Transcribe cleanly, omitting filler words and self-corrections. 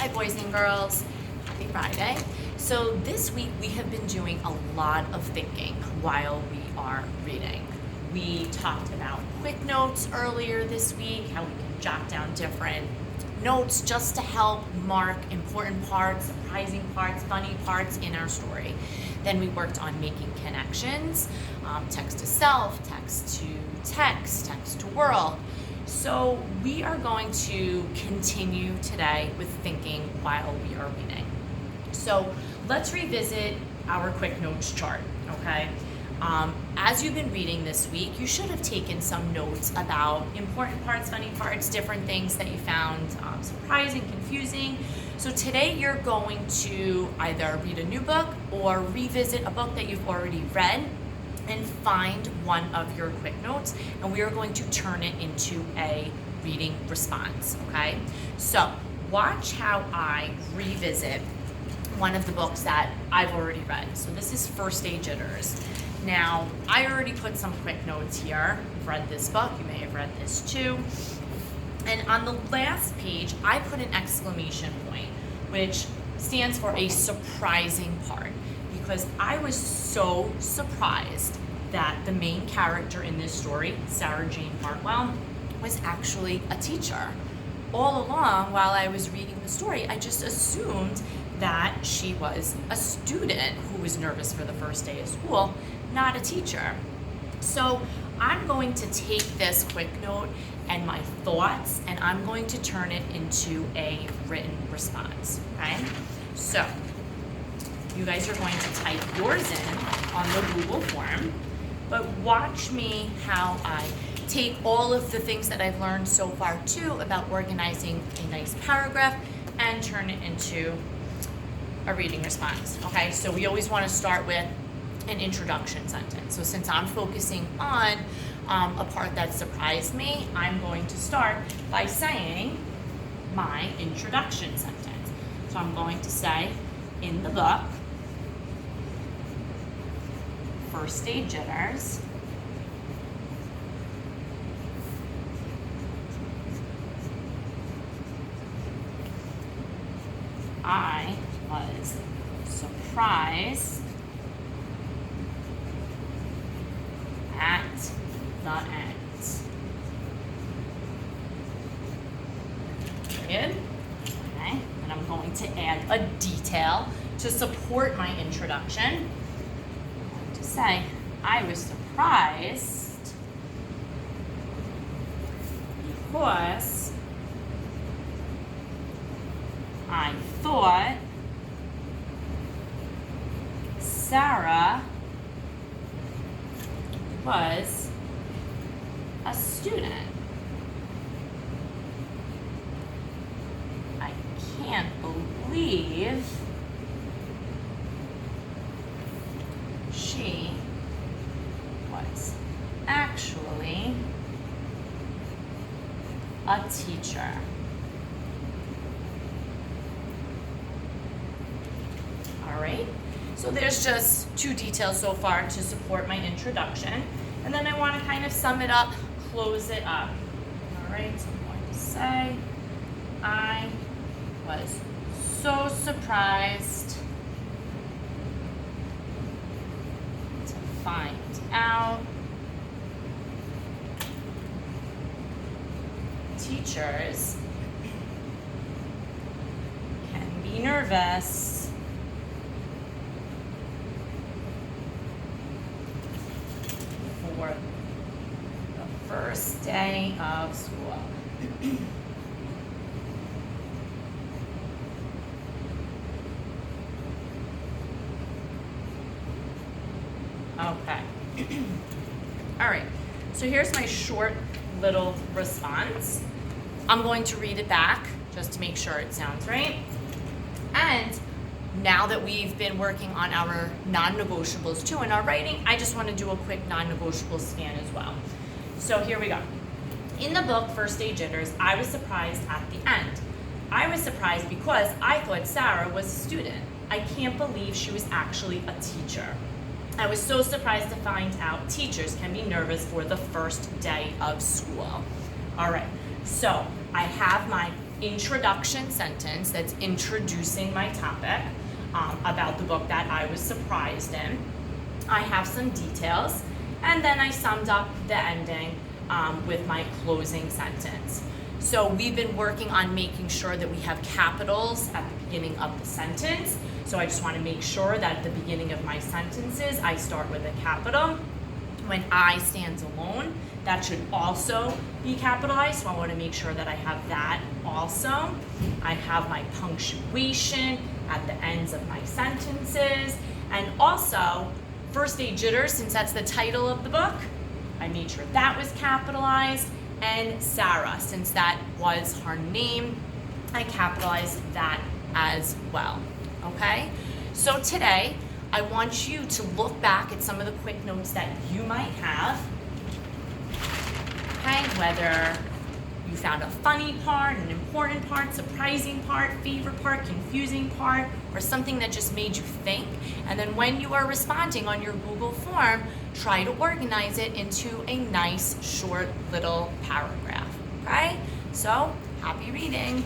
Hi boys and girls, happy Friday. So this week we have been doing a lot of thinking while we are reading. We talked about quick notes earlier this week, how we can jot down different notes just to help mark important parts, surprising parts, funny parts in our story. Then we worked on making connections, text to self, text to text, text to world. So we are going to continue today with thinking while we are reading. So let's revisit our quick notes chart, okay? As you've been reading this week, you should have taken some notes about important parts, funny parts, different things that you found surprising, confusing. So today you're going to either read a new book or revisit a book that you've already read and find one of your quick notes, and we are going to turn it into a reading response, okay? So watch how I revisit one of the books that I've already read. So this is First Day Jitters. Now, I already put some quick notes here. I've read this book, you may have read this too. And on the last page, I put an exclamation point, which stands for a surprising part, because I was so surprised that the main character in this story, Sarah Jane Hartwell, was actually a teacher. All along while I was reading the story, I just assumed that she was a student who was nervous for the first day of school, not a teacher. So I'm going to take this quick note and my thoughts, and I'm going to turn it into a written response, okay? So you guys are going to type yours in on the Google form, but watch me how I take all of the things that I've learned so far too about organizing a nice paragraph and turn it into a reading response, okay? So we always want to start with an introduction sentence. So since I'm focusing on a part that surprised me, I'm going to start by saying my introduction sentence. So I'm going to say, in the book, First Day Jitters, I was surprised at the end. Period. Okay, and I'm going to add a detail to support my introduction. I'm going to say, I was surprised because I thought Sarah was a student. I can't believe she was actually a teacher. All right, so there's just two details so far to support my introduction, and then I want to kind of sum it up, close it up. All right, so I'm going to say, I was so surprised to find out teachers can be nervous for the first day of school. Okay. All right, so here's my short little response. I'm going to read it back just to make sure it sounds right. And now that we've been working on our non-negotiables too in our writing, I just want to do a quick non-negotiable scan as well. So here we go. In the book, First Day Jitters, I was surprised at the end. I was surprised because I thought Sarah was a student. I can't believe she was actually a teacher. I was so surprised to find out teachers can be nervous for the first day of school. All right, so I have my introduction sentence that's introducing my topic about the book that I was surprised in. I have some details, and then I summed up the ending with my closing sentence. So we've been working on making sure that we have capitals at the beginning of the sentence. So I just want to make sure that at the beginning of my sentences, I start with a capital. When I stands alone, that should also be capitalized. So I want to make sure that I have that also. I have my punctuation at the ends of my sentences. And also, First Aid Jitters, since that's the title of the book, I made sure that was capitalized. And Sarah, since that was her name, I capitalized that as well, okay? So today, I want you to look back at some of the quick notes that you might have, okay? Whether you found a funny part, an important part, surprising part, favorite part, confusing part, or something that just made you think. And then when you are responding on your Google form, try to organize it into a nice, short, little paragraph, okay? So, happy reading.